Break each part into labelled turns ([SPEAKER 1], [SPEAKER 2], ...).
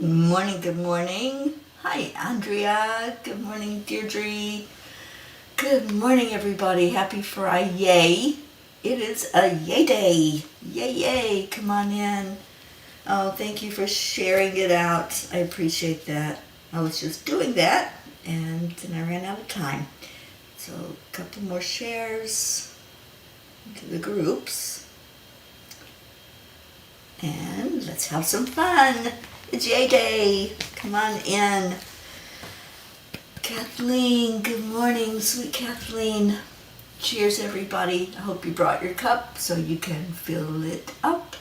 [SPEAKER 1] Morning, good morning. Hi, Andrea. Good morning, Deirdre. Good morning, everybody. Happy Friday. It is a yay day. Yay, yay. Come on in. Oh, thank you for sharing it out. I appreciate that. I was just doing that, and then I ran out of time. So, a couple more shares into the groups. And let's have some fun. It's Yay Day. Come on in. Kathleen, good morning, sweet Kathleen. Cheers, everybody. I hope you brought your cup so you can fill it up.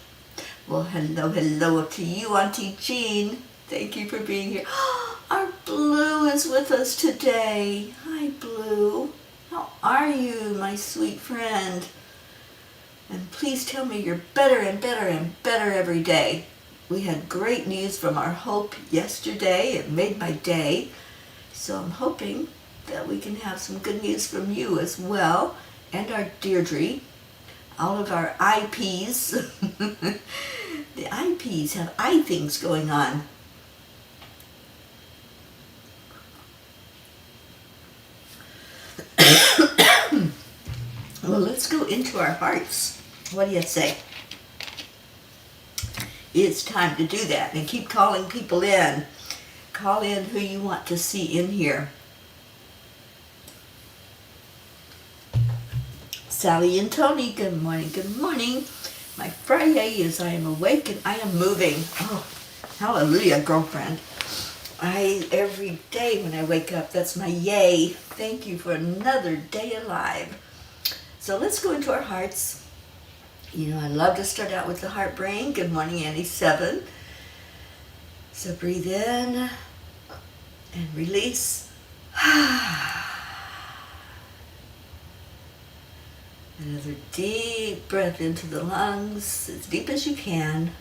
[SPEAKER 1] Well, hello to you, Auntie Jean. Thank you for being here. Our Blue is with us today. Hi, Blue. How are you, my sweet friend? And please tell me you're better and better and better every day. We had great news from our Hope yesterday. It made my day. So I'm hoping that we can have some good news from you as well. And our Deirdre. All of our IPs. The IPs have eye things going on. Well, let's go into our hearts. What do you say? It's time to do that, and keep calling people in. Call in who you want to see in here. Sally and Tony, good morning, good morning. My Friday is I am awake and I am moving. Oh, hallelujah, girlfriend. Every day when I wake up, that's my yay. Thank you for another day alive. So let's go into our hearts. You know, I love to start out with the heart brain. Good morning, Annie 7. So breathe in and release. Another deep breath into the lungs, as deep as you can.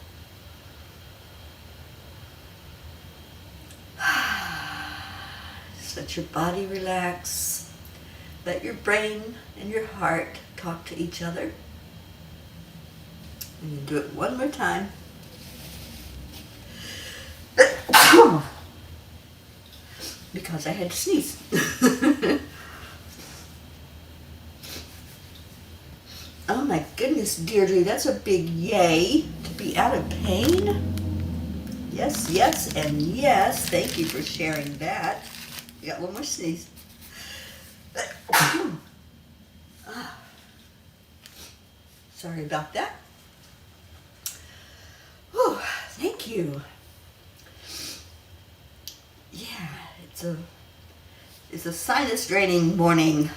[SPEAKER 1] Just let your body relax. Let your brain and your heart talk to each other. And you do it one more time. Because I had to sneeze. Oh my goodness, Deirdre, that's a big yay to be out of pain. Yes, yes, and yes. Thank you for sharing that. You got one more sneeze. Sorry about that. Whew, thank you. Yeah, it's a sinus draining morning.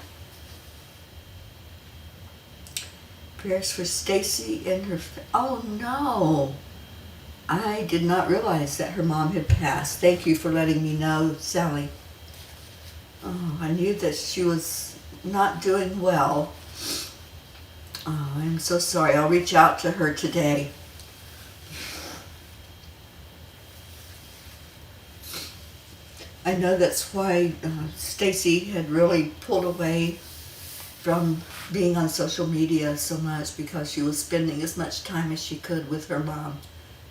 [SPEAKER 1] Prayers for Stacy and her oh no. I did not realize that her mom had passed. Thank you for letting me know, Sally. Oh, I knew that she was not doing well. Oh, I'm so sorry. I'll reach out to her today. I know that's why Stacy had really pulled away from being on social media so much, because she was spending as much time as she could with her mom.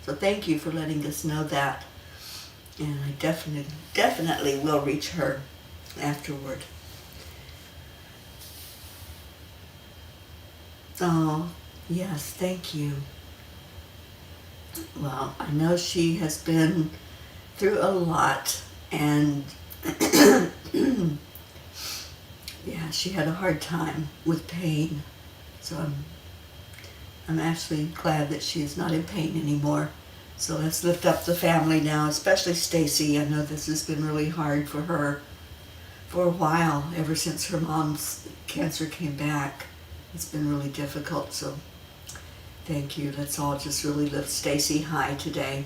[SPEAKER 1] So thank you for letting us know that. And I definitely will reach her afterward. Oh, yes, thank you. Well, I know she has been through a lot, and yeah, she had a hard time with pain. So I'm actually glad that she is not in pain anymore. So let's lift up the family now, especially Stacy. I know this has been really hard for her for a while, ever since her mom's cancer came back. It's been really difficult, so thank you. Let's all just really lift Stacy high today.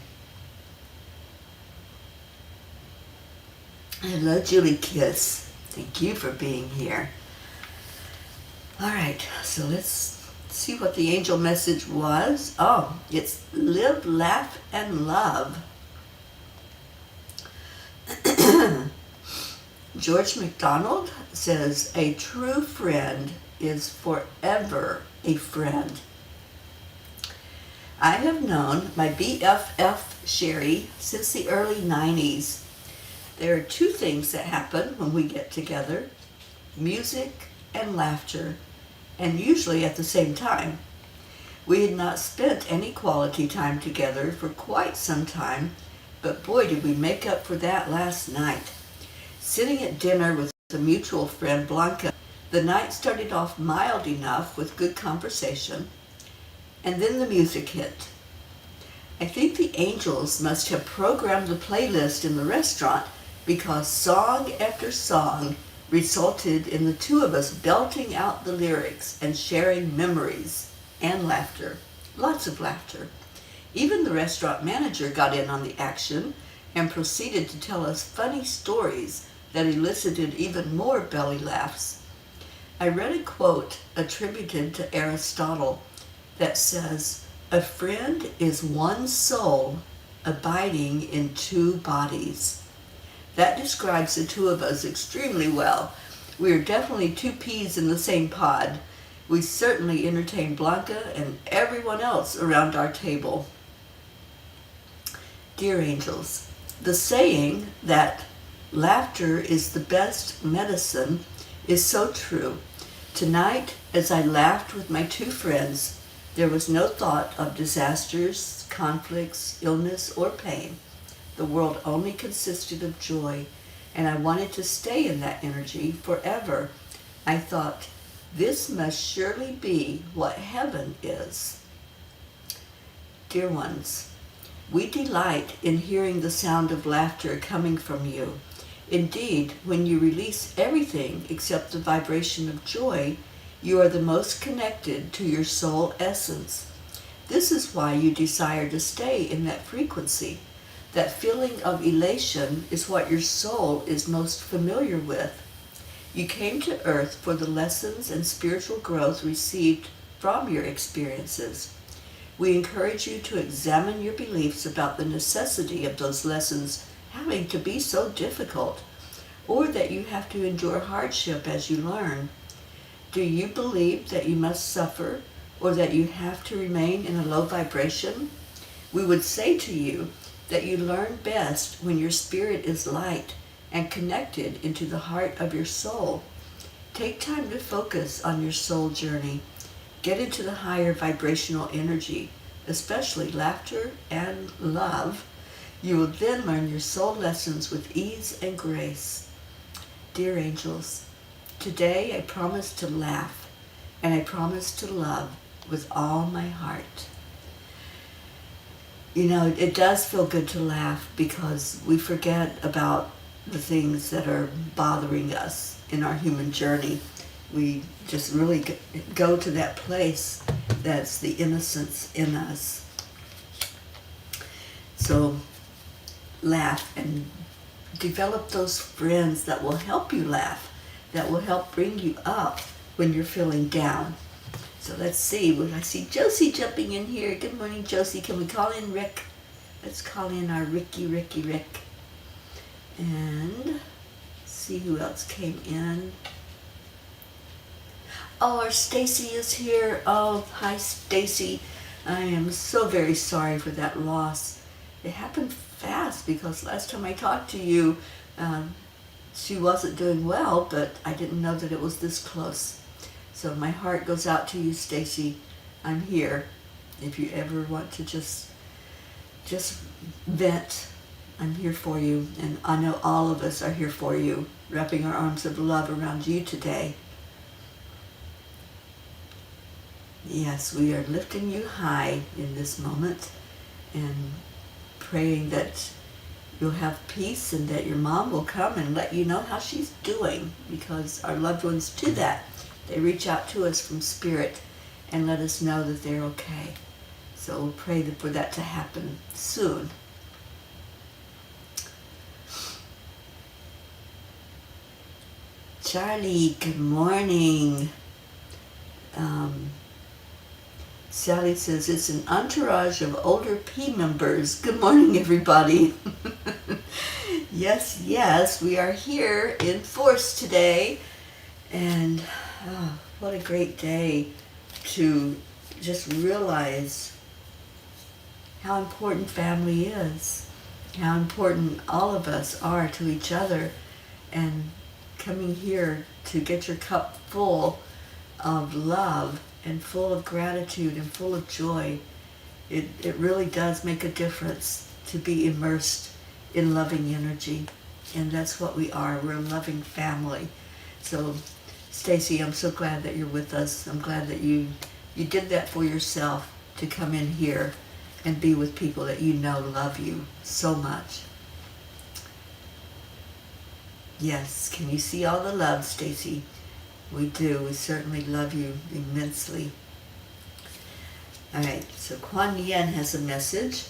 [SPEAKER 1] Hello, Julie Kiss. Thank you for being here. All right, so let's see what the angel message was. Oh, it's live, laugh, and love. George MacDonald says, a true friend is forever a friend. I have known my BFF Sherry since the early 90s. There are two things that happen when we get together: music and laughter, and usually at the same time. We had not spent any quality time together for quite some time, but boy did we make up for that last night. Sitting at dinner with a mutual friend, Blanca, the night started off mild enough with good conversation, and then the music hit. I think the angels must have programmed the playlist in the restaurant, because song after song resulted in the two of us belting out the lyrics and sharing memories and laughter. Lots of laughter. Even the restaurant manager got in on the action and proceeded to tell us funny stories that elicited even more belly laughs. I read a quote attributed to Aristotle that says, "A friend is one soul abiding in two bodies." That describes the two of us extremely well. We are definitely two peas in the same pod. We certainly entertain Blanca and everyone else around our table. Dear angels, the saying that laughter is the best medicine is so true. Tonight, as I laughed with my two friends, there was no thought of disasters, conflicts, illness, or pain. The world only consisted of joy, and I wanted to stay in that energy forever. I thought, this must surely be what heaven is. Dear ones, we delight in hearing the sound of laughter coming from you. Indeed, when you release everything except the vibration of joy, you are the most connected to your soul essence. This is why you desire to stay in that frequency. That feeling of elation is what your soul is most familiar with. You came to earth for the lessons and spiritual growth received from your experiences. We encourage you to examine your beliefs about the necessity of those lessons having to be so difficult, or that you have to endure hardship as you learn. Do you believe that you must suffer, or that you have to remain in a low vibration? We would say to you that you learn best when your spirit is light and connected into the heart of your soul. Take time to focus on your soul journey. Get into the higher vibrational energy, especially laughter and love. You will then learn your soul lessons with ease and grace. Dear angels, today I promise to laugh, and I promise to love with all my heart. You know, it does feel good to laugh because we forget about the things that are bothering us in our human journey. We just really go to that place that's the innocence in us. So laugh and develop those friends that will help you laugh, that will help bring you up when you're feeling down. So let's see. I see Josie jumping in here. Good morning, Josie. Can we call in Rick? Let's call in our Rick. And see who else came in. Oh, our Stacy is here. Oh, hi, Stacy. I am so very sorry for that loss. It happened fast because last time I talked to you, she wasn't doing well, but I didn't know that it was this close. So my heart goes out to you, Stacy. I'm here. If you ever want to just vent, I'm here for you. And I know all of us are here for you, wrapping our arms of love around you today. Yes, we are lifting you high in this moment and praying that you'll have peace and that your mom will come and let you know how she's doing, because our loved ones do that. They reach out to us from spirit and let us know that they're okay. So we'll pray for that to happen soon. Charlie, good morning. Sally says it's an entourage of older P members. Good morning, everybody. Yes, we are here in force today. And what a great day to just realize how important family is, how important all of us are to each other, and coming here to get your cup full of love and full of gratitude and full of joy. It really does make a difference to be immersed in loving energy. And that's what we are. We're a loving family. So, Stacy, I'm so glad that you're with us. I'm glad that you did that for yourself, to come in here and be with people that you know love you so much. Yes, can you see all the love, Stacy? We do. We certainly love you immensely. All right, so Kuan Yin has a message.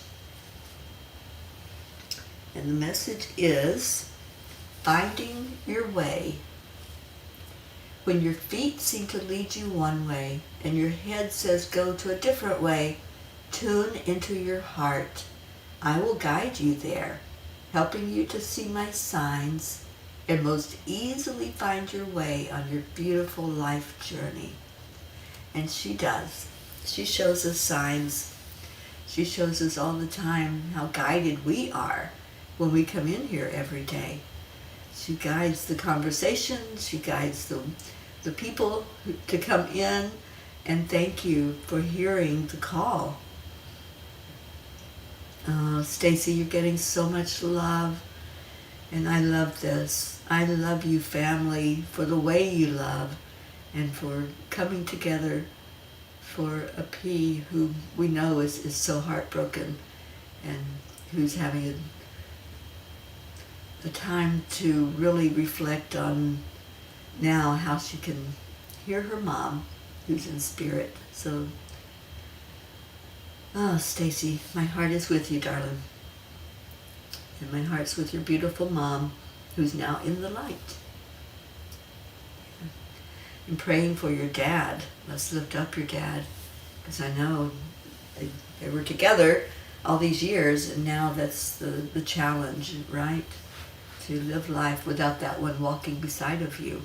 [SPEAKER 1] And the message is finding your way. When your feet seem to lead you one way and your head says go to a different way, tune into your heart. I will guide you there, helping you to see my signs and most easily find your way on your beautiful life journey. And she does. She shows us signs. She shows us all the time how guided we are when we come in here every day. She guides the conversation. She guides the people to come in. And thank you for hearing the call. Stacy, you're getting so much love. And I love this. I love you, family, for the way you love and for coming together for a P who we know is so heartbroken and who's having a time to really reflect on now how she can hear her mom who's in spirit. So, Stacy, my heart is with you, darling. And my heart's with your beautiful mom who's now in the light. And praying for your dad. Let's lift up your dad, because I know they were together all these years, and now that's the challenge, right? To live life without that one walking beside of you.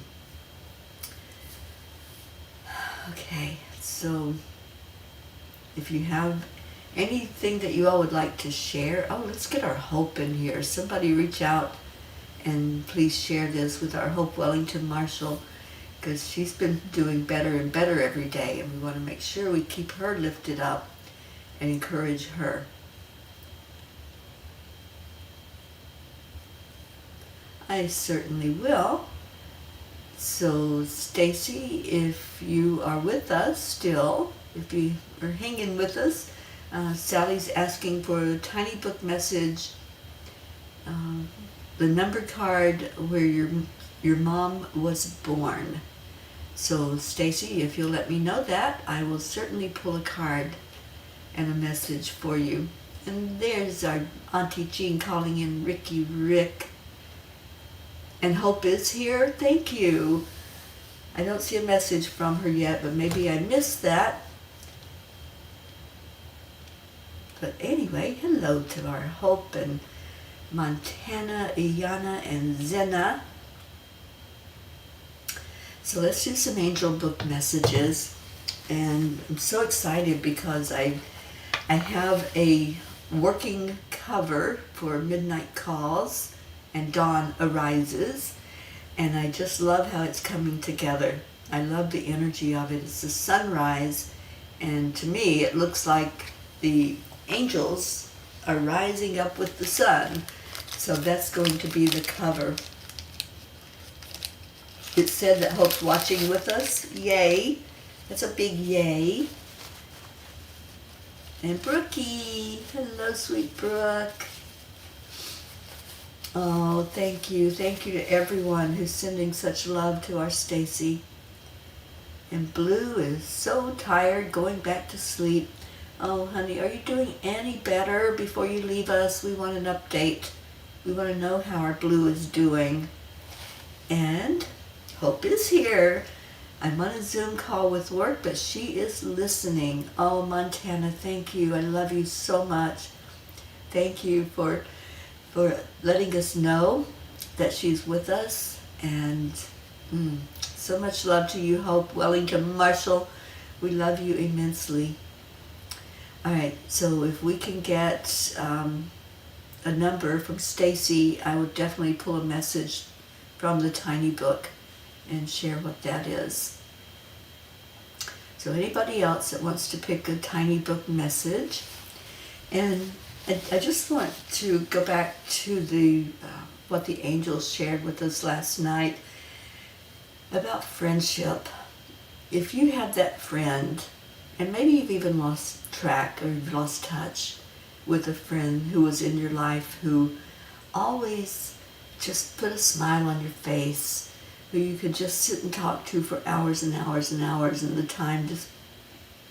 [SPEAKER 1] Okay, so if you have anything that you all would like to share, let's get our Hope in here. Somebody reach out and please share this with our Hope Wellington Marshall, because she's been doing better and better every day, and we want to make sure we keep her lifted up and encourage her. I certainly will. So, Stacy, if you are with us still, if you are hanging with us, Sally's asking for a tiny book message, the number card where your mom was born. So, Stacy, if you'll let me know that, I will certainly pull a card and a message for you. And there's our Auntie Jean calling in Rick. And Hope is here. Thank you. I don't see a message from her yet, but maybe I missed that. But anyway, hello to our Hope and Montana, Iyana, and Zena. So let's do some angel book messages. And I'm so excited because I have a working cover for Midnight Calls and Dawn Arises. And I just love how it's coming together. I love the energy of it. It's a sunrise. And to me, it looks like the angels are rising up with the sun. So that's going to be the cover. It said that Hope's watching with us. Yay. That's a big yay. And Brookie. Hello, sweet Brooke. Oh, thank you. Thank you to everyone who's sending such love to our Stacy. And Blue is so tired, going back to sleep. Oh, honey, are you doing any better? Before you leave us, we want an update. We want to know how our Blue is doing. And Hope is here. I'm on a Zoom call with work, but she is listening. Oh, Montana, thank you. I love you so much. Thank you for letting us know that she's with us. And so much love to you, Hope Wellington Marshall. We love you immensely. All right, so if we can get a number from Stacy, I would definitely pull a message from the tiny book and share what that is. So anybody else that wants to pick a tiny book message. And I just want to go back to the what the angels shared with us last night about friendship. If you have that friend, and maybe you've even lost track or you've lost touch with a friend who was in your life who always just put a smile on your face, who you could just sit and talk to for hours and hours and hours, and the time just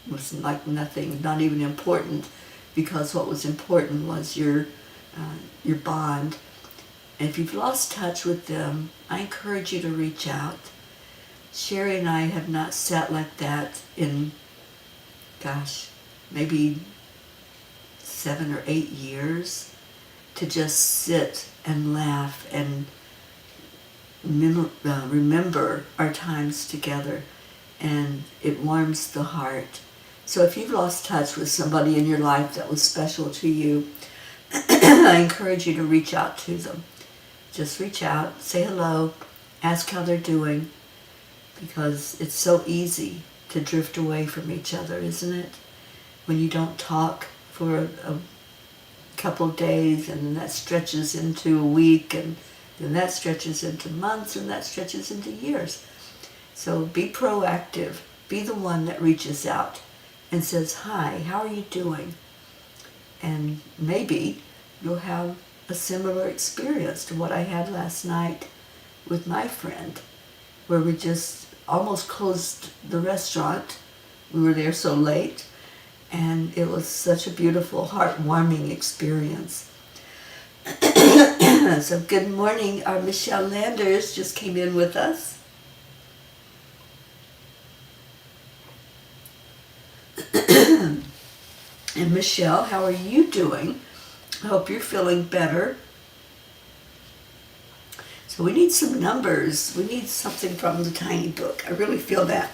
[SPEAKER 1] was like nothing, not even important, because what was important was your bond. And if you've lost touch with them, I encourage you to reach out. Sherry and I have not sat like that in, maybe 7 or 8 years, to just sit and laugh and remember our times together, and it warms the heart. So if you've lost touch with somebody in your life that was special to you, I encourage you to reach out to them. Just reach out, say hello, ask how they're doing, because it's so easy to drift away from each other, isn't it? When you don't talk for a couple of days, and then that stretches into a week, and then that stretches into months, and that stretches into years. So be proactive. Be the one that reaches out and says, hi, how are you doing? And maybe you'll have a similar experience to what I had last night with my friend, where we just almost closed the restaurant. We were there so late, and it was such a beautiful, heartwarming experience. So good morning. Our Michelle Landers just came in with us. And Michelle, how are you doing? I hope you're feeling better. So we need some numbers. We need something from the tiny book. I really feel that.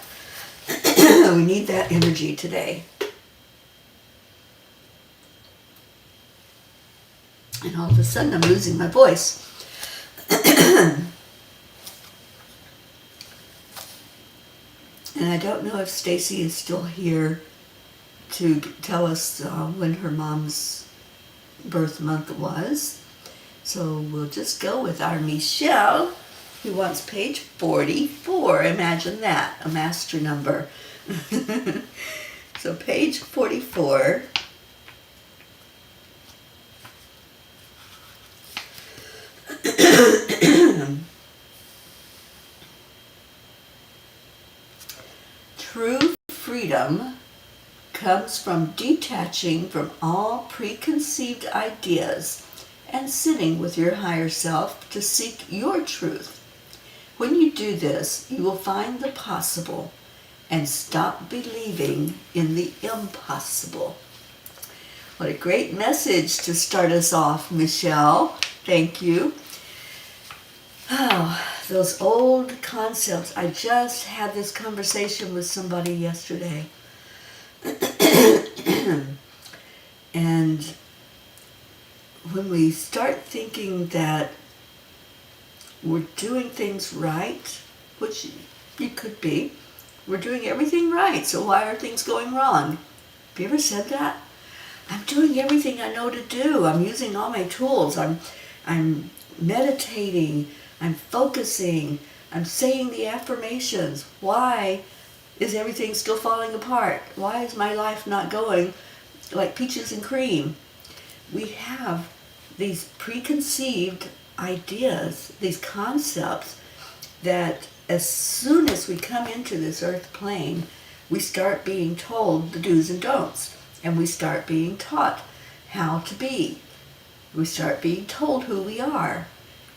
[SPEAKER 1] We need that energy today. And all of a sudden I'm losing my voice. And I don't know if Stacy is still here to tell us when her mom's birth month was. So we'll just go with our Michelle, who wants page 44. Imagine that, a master number. So page 44. True freedom comes from detaching from all preconceived ideas and sitting with your higher self to seek your truth. When you do this, you will find the possible and stop believing in the impossible. What a great message to start us off, Michelle. Thank you. Oh, those old concepts. I just had this conversation with somebody yesterday. And when we start thinking that we're doing things right, which you could be, we're doing everything right, so why are things going wrong? Have you ever said that? I'm doing everything I know to do. I'm using all my tools. I'm meditating. I'm focusing. I'm saying the affirmations. Why is everything still falling apart? Why is my life not going like peaches and cream? We have these preconceived ideas, these concepts, that as soon as we come into this earth plane, we start being told the do's and don'ts, and we start being taught how to be. We start being told who we are,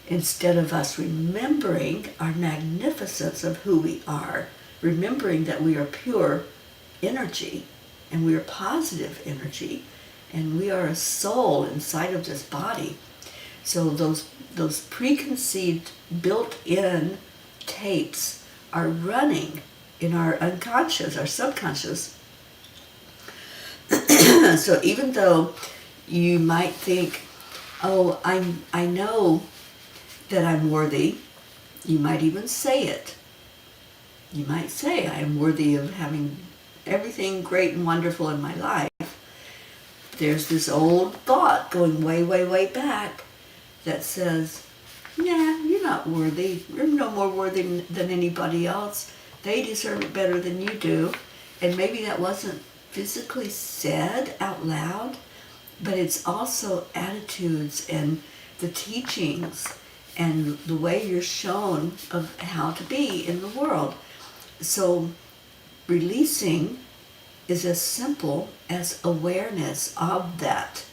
[SPEAKER 1] instead of us remembering our magnificence of who we are, remembering that we are pure energy, and we are positive energy, and we are a soul inside of this body. So those preconceived, built-in tapes are running in our unconscious, our subconscious, So even though you might think, oh, I know that I'm worthy, you might even say it. You might say, I am worthy of having everything great and wonderful in my life. There's this old thought going way, way, way back that says, nah, you're not worthy. You're no more worthy than anybody else. They deserve it better than you do. And maybe that wasn't physically said out loud, but it's also attitudes and the teachings and the way you're shown of how to be in the world. So releasing is as simple as awareness of that.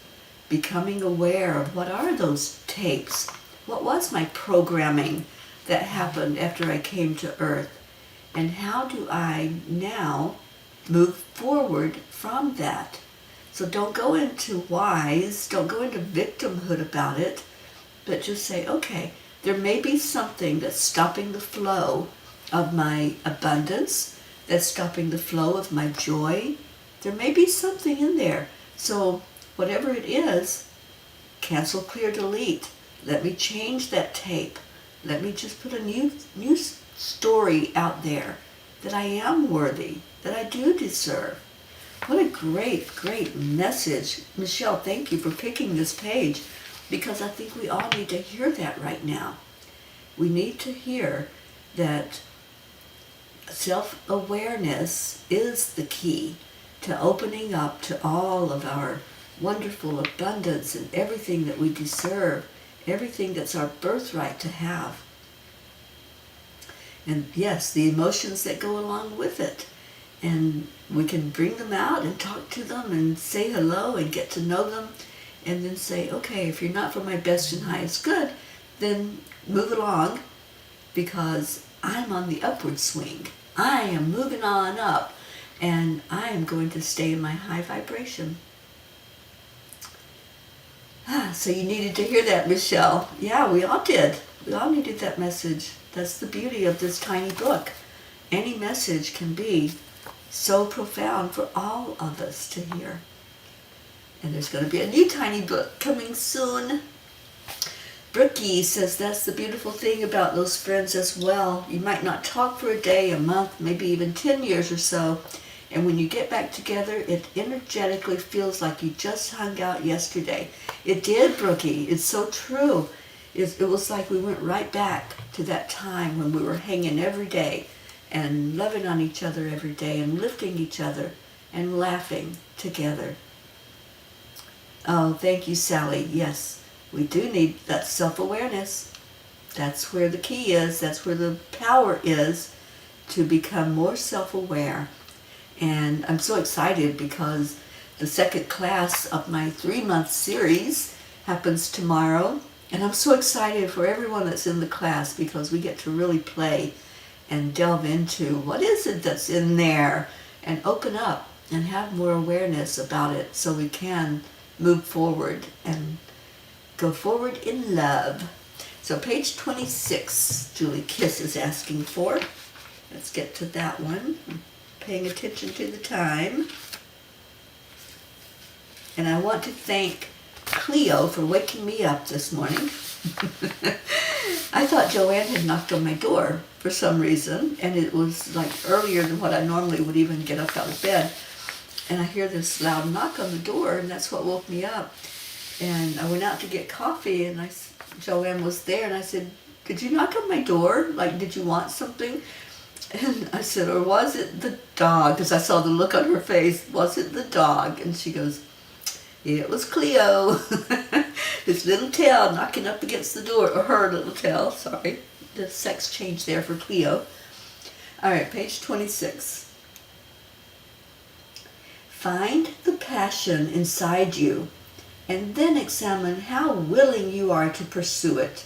[SPEAKER 1] Becoming aware of what are those tapes? What was my programming that happened after I came to Earth? And how do I now move forward from that? So don't go into whys, don't go into victimhood about it, but just say, okay, there may be something that's stopping the flow of my abundance, that's stopping the flow of my joy. There may be something in there. So whatever it is, cancel, clear, delete. Let me change that tape. Let me just put a new story out there that I am worthy, that I do deserve. What a great, great message. Michelle, thank you for picking this page, because I think we all need to hear that right now. We need to hear that self-awareness is the key to opening up to all of our wonderful abundance and everything that we deserve, everything that's our birthright to have. And yes, the emotions that go along with it. And we can bring them out and talk to them and say hello and get to know them, and then say, okay, if you're not for my best and highest good, then move along, because I'm on the upward swing. I am moving on up, and I am going to stay in my high vibration. So you needed to hear that, Michelle. Yeah, we all did. We all needed that message. That's the beauty of this tiny book. Any message can be so profound for all of us to hear. And there's going to be a new tiny book coming soon. Brookie says that's the beautiful thing about those friends as well. You might not talk for a day, a month, maybe even 10 years or so. And when you get back together, it energetically feels like you just hung out yesterday. It did, Brookie. It's so true. It was like we went right back to that time when we were hanging every day and loving on each other every day and lifting each other and laughing together. Oh, thank you, Sally. Yes, we do need that self-awareness. That's where the key is. That's where the power is, to become more self-aware. And I'm so excited because the second class of my 3-month series happens tomorrow. And I'm so excited for everyone that's in the class, because we get to really play and delve into what is it that's in there and open up and have more awareness about it, so we can move forward and go forward in love. So page 26, Julie Kiss is asking for. Let's get to that one. I'm paying attention to the time. And I want to thank Cleo for waking me up this morning. I thought Joanne had knocked on my door for some reason, and it was like earlier than what I normally would even get up out of bed. And I hear this loud knock on the door, and that's what woke me up. And I went out to get coffee, and Joanne was there, and I said, "Did you knock on my door? Like, did you want something?" And I said, "Or was it the dog?" Because I saw the look on her face. "Was it the dog?" And she goes, "It was Cleo." His little tail knocking up against the door, or her little tail, sorry. The sex change there for Cleo. All right, page 26. Find the passion inside you, and then examine how willing you are to pursue it.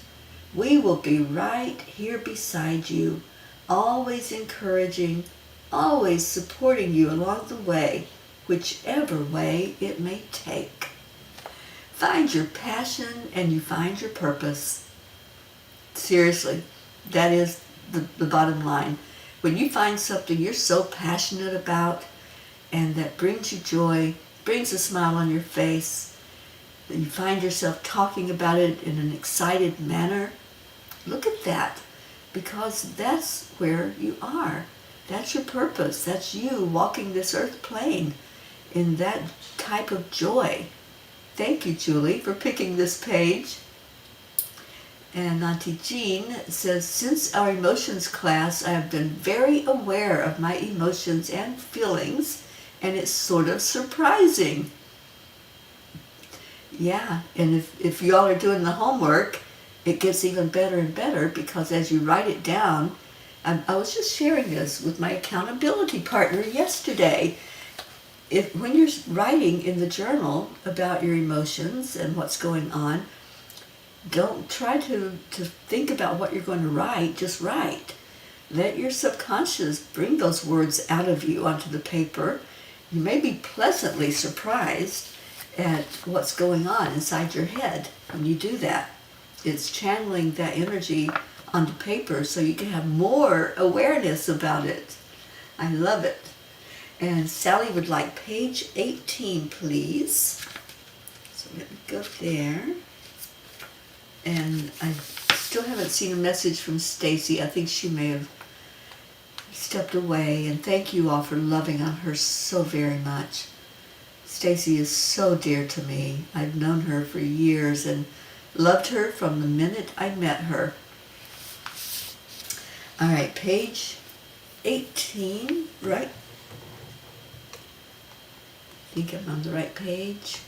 [SPEAKER 1] We will be right here beside you, always encouraging, always supporting you along the way, whichever way it may take. Find your passion and you find your purpose. Seriously, that is the bottom line. When you find something you're so passionate about and that brings you joy, brings a smile on your face, and you find yourself talking about it in an excited manner, look at that, because that's where you are. That's your purpose. That's you walking this earth plane in that type of joy. Thank you, Julie, for picking this page. And Auntie Jean says, since our emotions class, I have been very aware of my emotions and feelings, and it's sort of surprising. Yeah, and if y'all are doing the homework, it gets even better and better, because as you write it down, I was just sharing this with my accountability partner yesterday. When you're writing in the journal about your emotions and what's going on, don't try to think about what you're going to write, just write. Let your subconscious bring those words out of you onto the paper. You may be pleasantly surprised at what's going on inside your head when you do that. It's channeling that energy onto paper so you can have more awareness about it. I love it. And Sally would like page 18, please. So let me go there. And I still haven't seen a message from Stacy. I think she may have stepped away. And thank you all for loving on her so very much. Stacy is so dear to me. I've known her for years and loved her from the minute I met her. All right, page 18, right? I think I'm on the right page.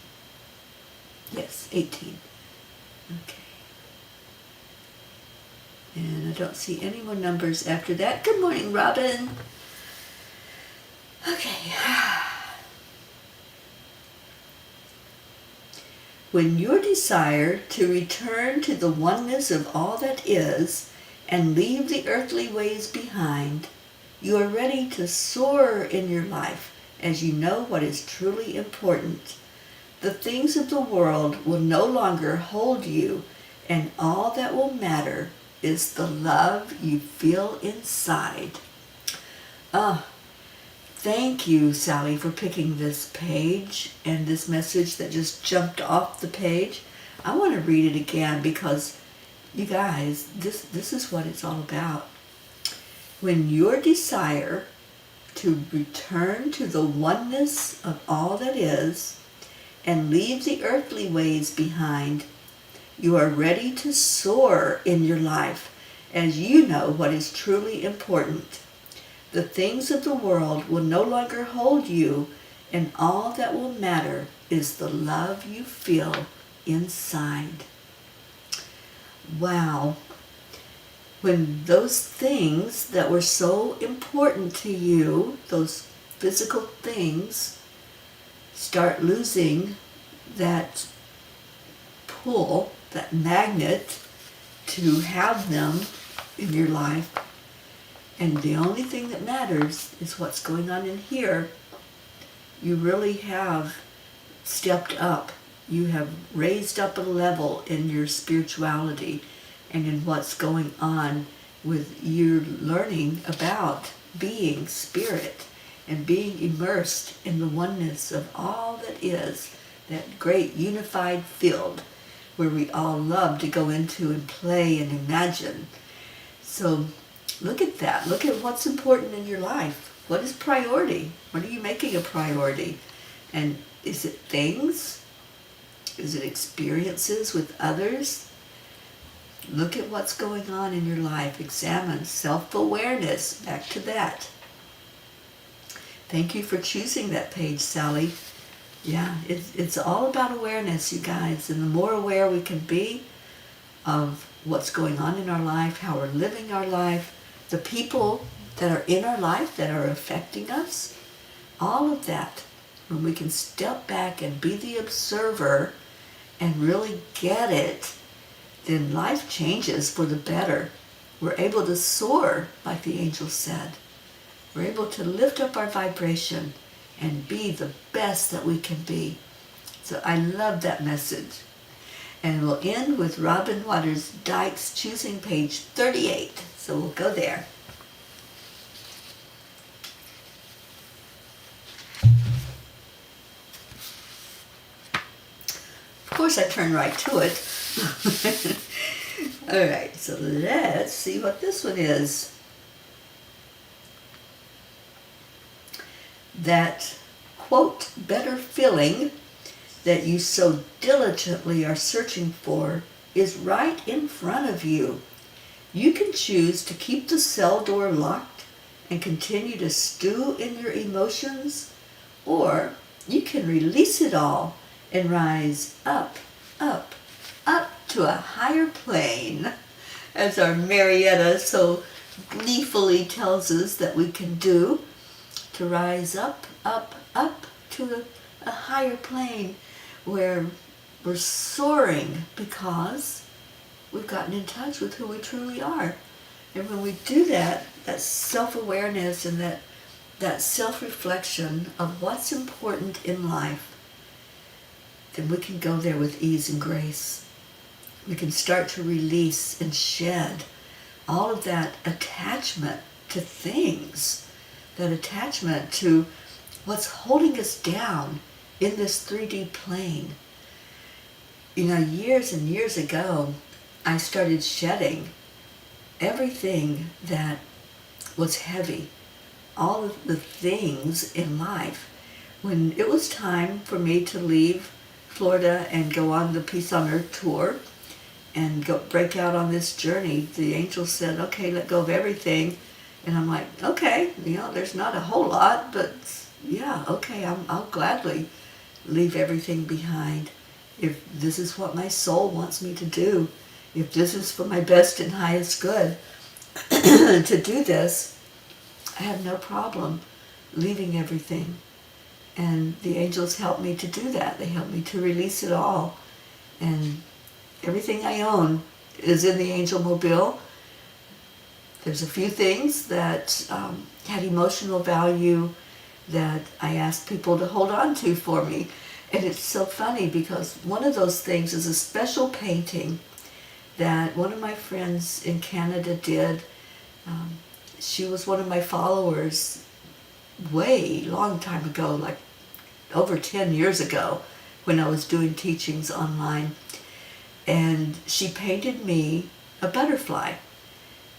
[SPEAKER 1] Yes, 18. Okay. And I don't see any more numbers after that. Good morning, Robin. Okay. When your desire to return to the oneness of all that is and leave the earthly ways behind, you are ready to soar in your life as you know what is truly important. The things of the world will no longer hold you, and all that will matter is the love you feel inside. Thank you, Sally, for picking this page and this message that just jumped off the page. I want to read it again because, you guys, this is what it's all about. When your desire to return to the oneness of all that is and leave the earthly ways behind, you are ready to soar in your life as you know what is truly important. The things of the world will no longer hold you, and all that will matter is the love you feel inside. Wow. When those things that were so important to you, those physical things, start losing that pull, that magnet to have them in your life, and the only thing that matters is what's going on in here, you really have stepped up. You have raised up a level in your spirituality and in what's going on with you learning about being spirit and being immersed in the oneness of all that is, that great unified field where we all love to go into and play and imagine. So look at that. Look at what's important in your life. What is priority? What are you making a priority? And is it things? Is it experiences with others? Look at what's going on in your life. Examine self-awareness. Back to that. Thank you for choosing that page, Sally. Yeah, it's all about awareness, you guys. And the more aware we can be of what's going on in our life, how we're living our life, the people that are in our life that are affecting us, all of that, when we can step back and be the observer and really get it, then life changes for the better. We're able to soar, like the angel said. We're able to lift up our vibration and be the best that we can be. So I love that message. And we'll end with Robin Waters Dykes choosing page 38. So we'll go there. course I turn right to it. All right, so let's see what this one is. That, quote, better feeling that you so diligently are searching for is right in front of you. You can choose to keep the cell door locked and continue to stew in your emotions, or you can release it all and rise up, up, up to a higher plane, as our Marietta so gleefully tells us that we can do, to rise up, up, up to a higher plane where we're soaring because we've gotten in touch with who we truly are. And when we do that, that self-awareness and that self-reflection of what's important in life, then we can go there with ease and grace. We can start to release and shed all of that attachment to things, that attachment to what's holding us down in this 3D plane. You know, years and years ago, I started shedding everything that was heavy, all of the things in life. When it was time for me to leave Florida and go on the Peace on Earth tour and go break out on this journey, the angel said, okay, let go of everything. And I'm like, okay, you know, there's not a whole lot, but yeah, okay, I'll gladly leave everything behind. If this is what my soul wants me to do, if this is for my best and highest good, to do this, I have no problem leaving everything. And the angels help me to do that. They help me to release it all. And everything I own is in the angel mobile. There's a few things that had emotional value that I asked people to hold on to for me. And it's so funny because one of those things is a special painting that one of my friends in Canada did. She was one of my followers way long time ago, like over 10 years ago, when I was doing teachings online. And she painted me a butterfly.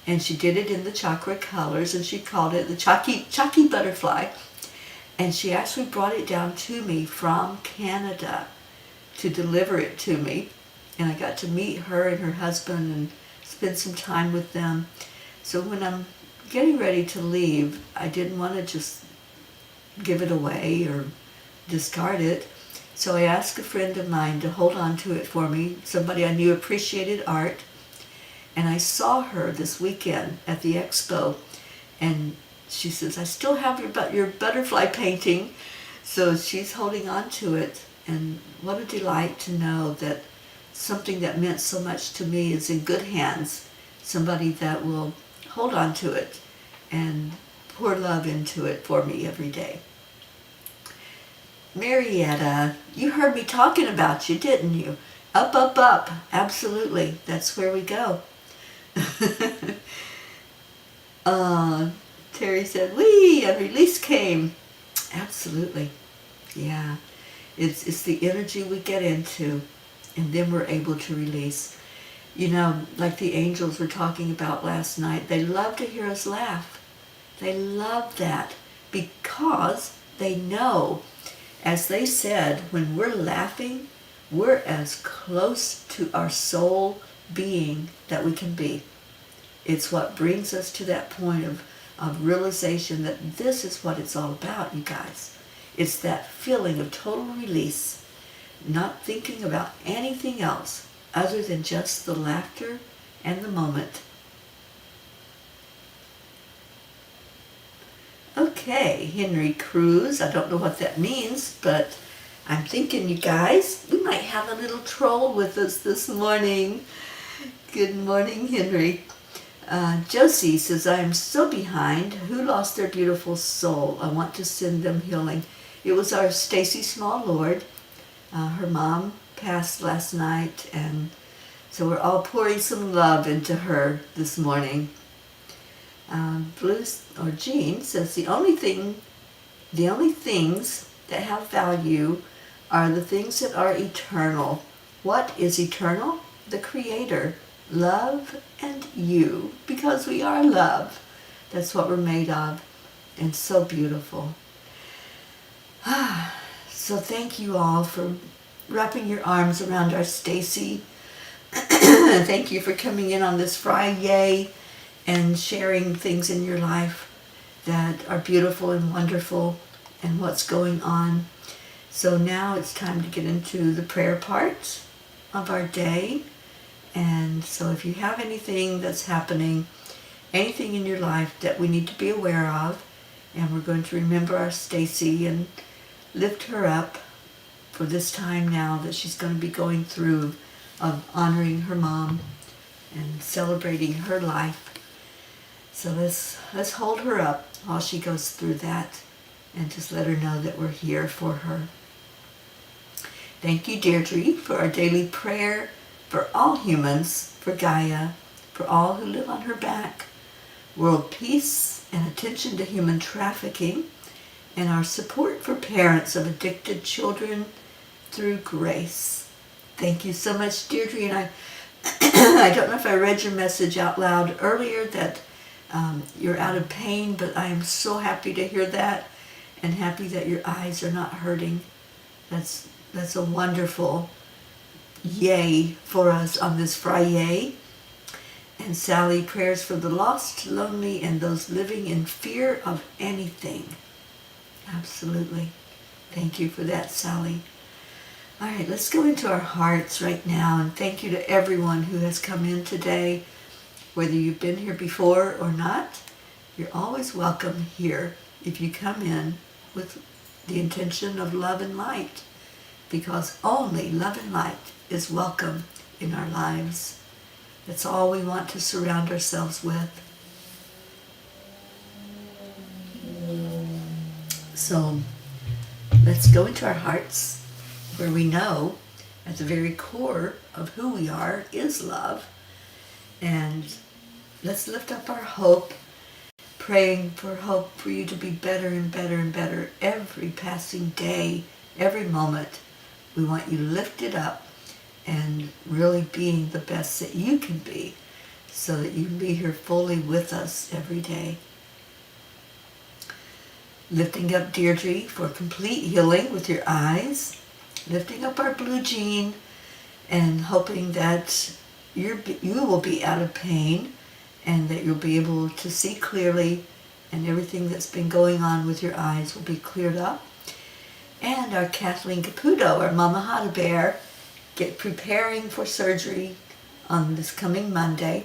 [SPEAKER 1] And she did it in the chakra colors, and she called it the Chaki butterfly. And she actually brought it down to me from Canada to deliver it to me. And I got to meet her and her husband and spend some time with them. So when I'm getting ready to leave, I didn't want to just give it away or discard it. So I asked a friend of mine to hold on to it for me, somebody I knew appreciated art. And I saw her this weekend at the expo, and she says, I still have your butterfly painting. So she's holding on to it. And what a delight to know that something that meant so much to me is in good hands. Somebody that will hold on to it and pour love into it for me every day. Marietta, you heard me talking about you, didn't you? Up, up, up. Absolutely. That's where we go. Terry said, wee, and release came. Absolutely. Yeah. It's the energy we get into, and then we're able to release. You know, like the angels were talking about last night, they love to hear us laugh. They love that because they know, as they said, when we're laughing, we're as close to our soul being that we can be. It's what brings us to that point of realization that this is what it's all about, you guys. It's that feeling of total release, not thinking about anything else other than just the laughter and the moment. Okay, Henry Cruz, I don't know what that means, but I'm thinking, you guys, we might have a little troll with us this morning. Good morning, Henry. Josie says, I am so behind. Who lost their beautiful soul? I want to send them healing. It was our Stacy Small Lord. Her mom passed last night, and so we're all pouring some love into her this morning. Jean says, the only things that have value are the things that are eternal. What is eternal? The Creator, love, and you, because we are love. That's what we're made of, and so beautiful. So thank you all for wrapping your arms around our Stacy. Thank you for coming in on this Friday and sharing things in your life that are beautiful and wonderful and what's going on. So now it's time to get into the prayer part of our day. And so if you have anything that's happening, anything in your life that we need to be aware of, and we're going to remember our Stacy and lift her up for this time now that she's going to be going through of honoring her mom and celebrating her life. So let's hold her up while she goes through that and just let her know that we're here for her. Thank you, Deirdre, for our daily prayer for all humans, for Gaia, for all who live on her back, world peace and attention to human trafficking, and our support for parents of addicted children through grace. Thank you so much, Deirdre. And I don't know if I read your message out loud earlier that you're out of pain, but I am so happy to hear that and happy that your eyes are not hurting. That's a wonderful yay for us on this Friday. And Sally, prayers for the lost, lonely, and those living in fear of anything. Absolutely. Thank you for that, Sally. All right, let's go into our hearts right now, and thank you to everyone who has come in today. Whether you've been here before or not, you're always welcome here if you come in with the intention of love and light, because only love and light is welcome in our lives. That's all we want to surround ourselves with. So let's go into our hearts, where we know at the very core of who we are is love. And let's lift up our hope, praying for hope for you to be better and better and better every passing day, every moment. We want you lifted up and really being the best that you can be, so that you can be here fully with us every day. Lifting up Deirdre for complete healing with your eyes. Lifting up our Blue Jean and hoping that you will be out of pain and that you'll be able to see clearly, and everything that's been going on with your eyes will be cleared up. And our Kathleen Caputo, our Mama Hada Bear, preparing for surgery on this coming Monday.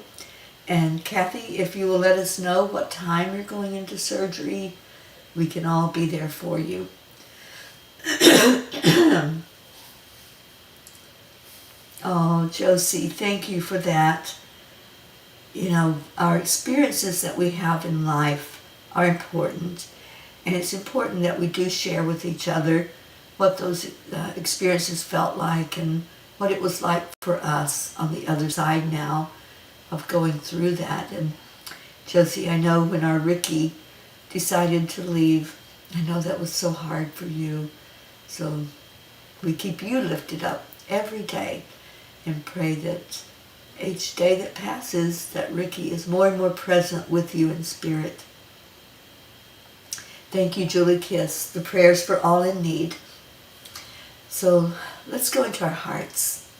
[SPEAKER 1] And Kathy, if you will let us know what time you're going into surgery, we can all be there for you. Oh, Josie, thank you for that. You know, our experiences that we have in life are important. And it's important that we do share with each other what those experiences felt like and what it was like for us on the other side now of going through that. And Josie, I know when our Ricky decided to leave, I know that was so hard for you. So we keep you lifted up every day and pray that each day that passes, that Ricky is more and more present with you in spirit. Thank you, Julie Kiss. The prayers for all in need. So let's go into our hearts.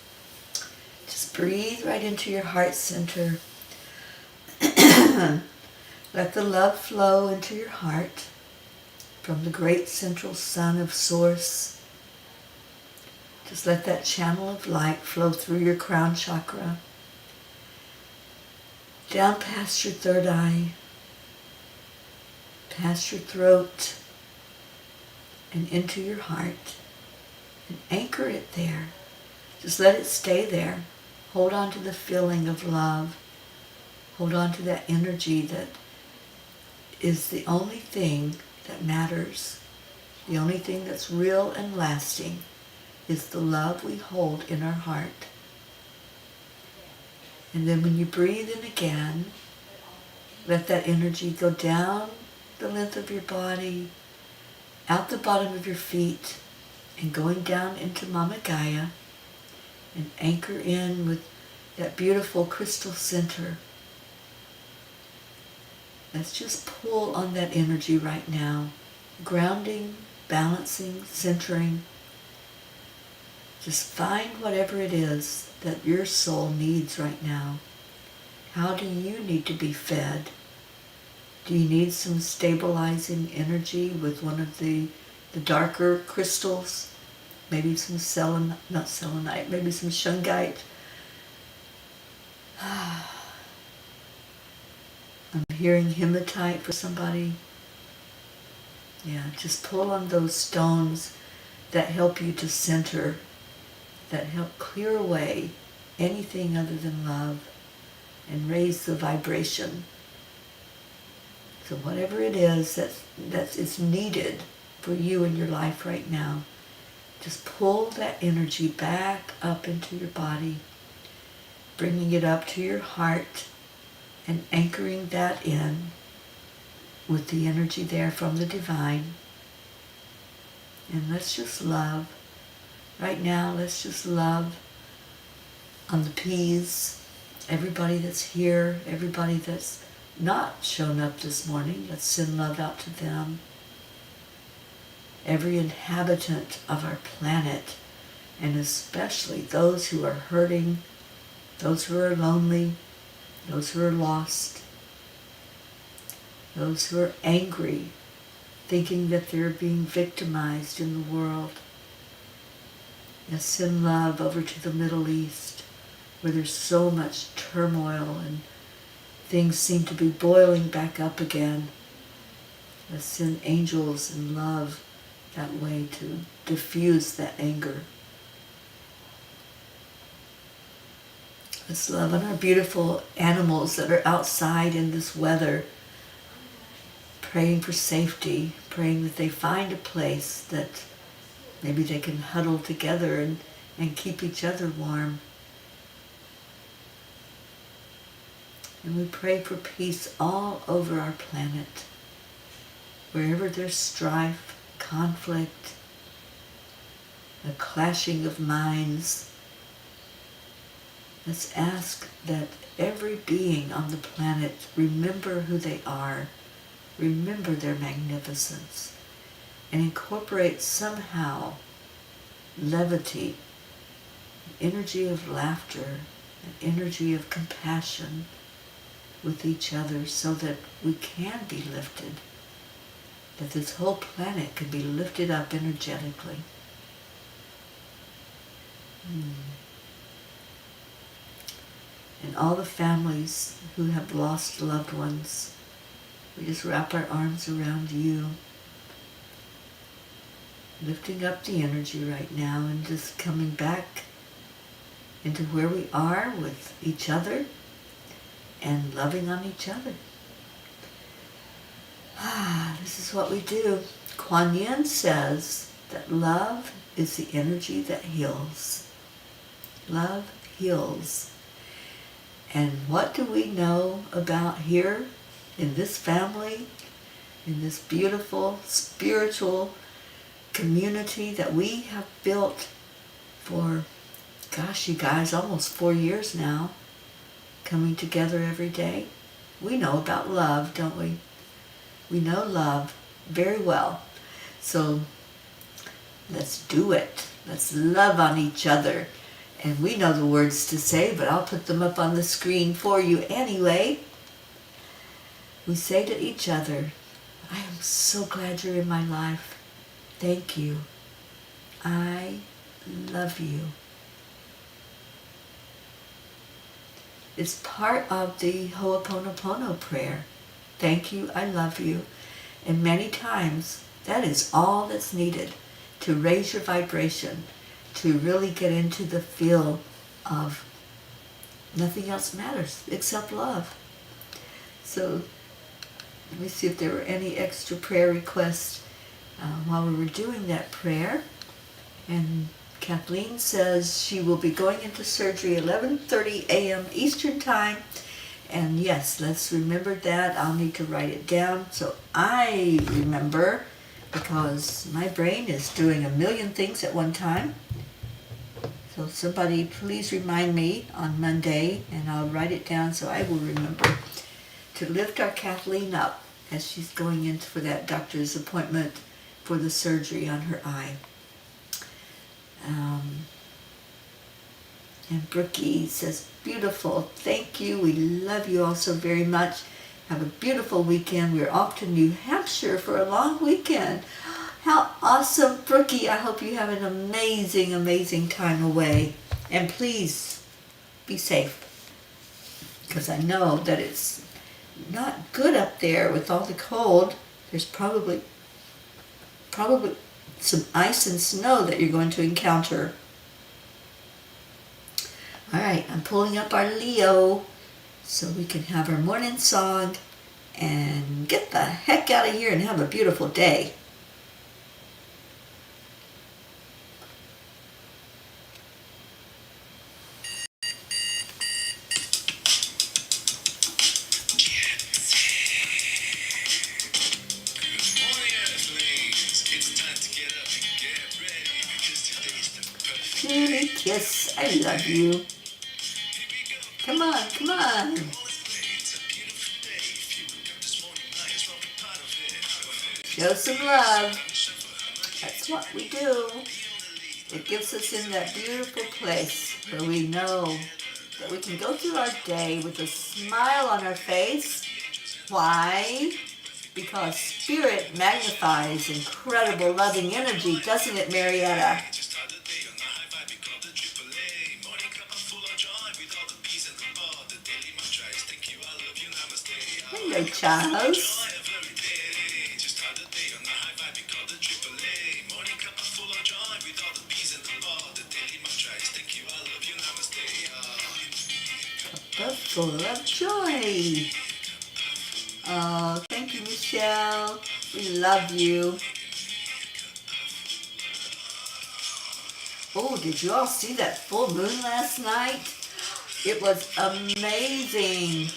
[SPEAKER 1] Just breathe right into your heart center. Let the love flow into your heart from the great central sun of Source. Just let that channel of light flow through your crown chakra, down past your third eye, past your throat, and into your heart. And anchor it there. Just let it stay there. Hold on to the feeling of love. Hold on to that energy that is the only thing that matters. The only thing that's real and lasting is the love we hold in our heart. And then when you breathe in again, let that energy go down the length of your body, out the bottom of your feet, and going down into Mama Gaia. and anchor in with that beautiful crystal center. Let's just pull on that energy right now. Grounding, balancing, centering. Just find whatever it is that your soul needs right now. How do you need to be fed? Do you need some stabilizing energy with one of the darker crystals? Maybe some not selenite, maybe some shungite. I'm hearing hematite for somebody. Yeah, just pull on those stones that help you to center, that help clear away anything other than love and raise the vibration. So whatever it is that's needed for you in your life right now, just pull that energy back up into your body, bringing it up to your heart and anchoring that in with the energy there from the divine. And let's just love. Right now, let's just love on the P's, everybody that's here, everybody that's not shown up this morning. Let's send love out to them. Every inhabitant of our planet, and especially those who are hurting, those who are lonely, those who are lost, those who are angry, thinking that they're being victimized in the world. Let's send love over to the Middle East, where there's so much turmoil and things seem to be boiling back up again. Let's send angels and love that way to diffuse that anger. Let's love on our beautiful animals that are outside in this weather, praying for safety, praying that they find a place that maybe they can huddle together and keep each other warm. And we pray for peace all over our planet. Wherever there's strife, conflict, a clashing of minds, let's ask that every being on the planet remember who they are, remember their magnificence, and incorporate somehow levity, an energy of laughter, an energy of compassion with each other so that we can be lifted, that this whole planet can be lifted up energetically. And all the families who have lost loved ones, we just wrap our arms around you, lifting up the energy right now and just coming back into where we are with each other and loving on each other. This is what we do. Kuan Yin says that love is the energy that heals. Love heals. And what do we know about here in this family, in this beautiful spiritual community that we have built for, gosh, you guys, almost 4 years now, coming together every day? We know about love, don't we? We know love very well. So let's do it. Let's love on each other. And we know the words to say, but I'll put them up on the screen for you anyway. We say to each other, I am so glad you're in my life. Thank you. I love you. It's part of the Ho'oponopono prayer. Thank you, I love you. And many times, that is all that's needed to raise your vibration, to really get into the feel of nothing else matters except love. So let me see if there were any extra prayer requests while we were doing that prayer. And Kathleen says she will be going into surgery 11:30 a.m. Eastern Time. And yes, let's remember that. I'll need to write it down so I remember, because my brain is doing a million things at one time. So somebody please remind me on Monday, and I'll write it down so I will remember to lift our Kathleen up as she's going in for that doctor's appointment for the surgery on her eye. And Brookie says, beautiful, thank you, we love you all so very much. Have a beautiful weekend. We're off to New Hampshire for a long weekend. How awesome, Brookie. I hope you have an amazing, amazing time away. And please be safe, because I know that it's not good up there with all the cold. There's probably some ice and snow that you're going to encounter. All right, I'm pulling up our Leo so we can have our morning song and get the heck out of here and have a beautiful day. Kiss, I love you. Come on, come on. Show some love. That's what we do. It gives us in that beautiful place where we know that we can go through our day with a smile on our face. Why? Because Spirit magnifies incredible loving energy, doesn't it, Marietta? Hello, Charles. Cup full of joy. Oh, thank you, Michelle. We love you. Oh, did you all see that full moon last night? It was amazing.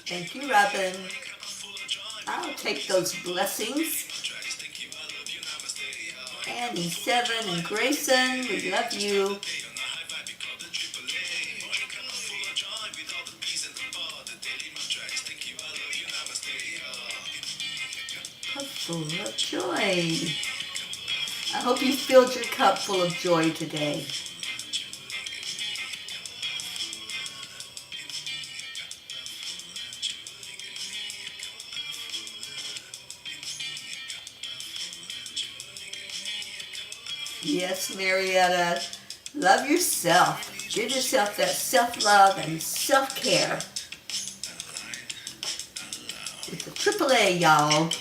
[SPEAKER 1] Thank you, Robin. I'll take those blessings. Annie, Seven, and Grayson, we love you. Cup full of joy. I hope you filled your cup full of joy today. Yes, Marietta. Love yourself. Give yourself that self-love and self-care. It's a AAA, y'all.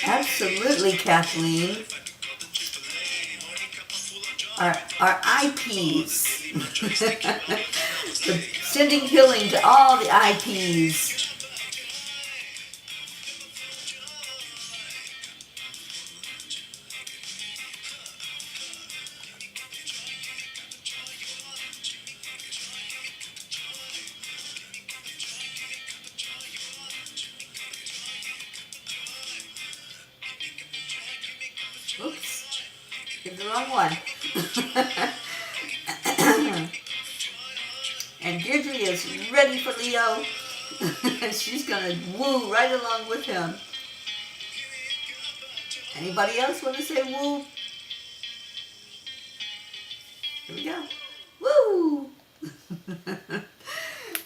[SPEAKER 1] Absolutely, Kathleen. Our IPs. Sending healing to all the IPs. Oops, give the wrong one. And Deirdre is ready for Leo. And she's going to woo right along with him. Anybody else want to say woo? Here we go. Woo!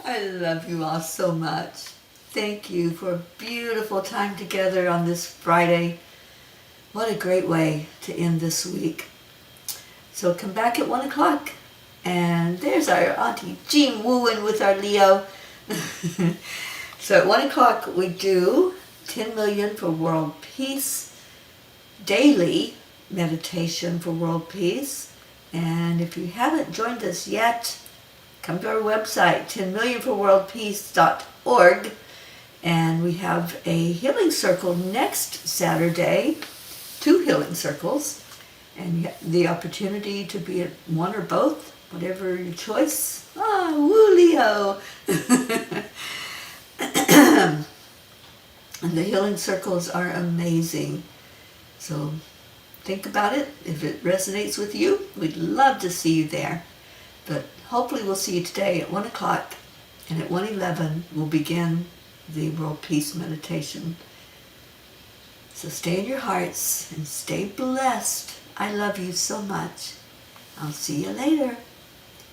[SPEAKER 1] I love you all so much. Thank you for a beautiful time together on this Friday. What a great way to end this week. So come back at 1 o'clock. And there's our Auntie Jean wooing with our Leo. So at 1 o'clock we do 10 million for world peace, daily meditation for world peace. And if you haven't joined us yet, come to our website, 10millionforworldpeace.org. And we have a healing circle next Saturday, 2 healing circles, and you have the opportunity to be at one or both, whatever your choice. Woo, Leo! And the healing circles are amazing. So think about it. If it resonates with you, we'd love to see you there. But hopefully we'll see you today at 1 o'clock, and at 1:11 we'll begin the World Peace Meditation. So stay in your hearts and stay blessed. I love you so much. I'll see you later.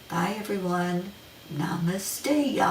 [SPEAKER 1] Bye, everyone. Namaste, y'all.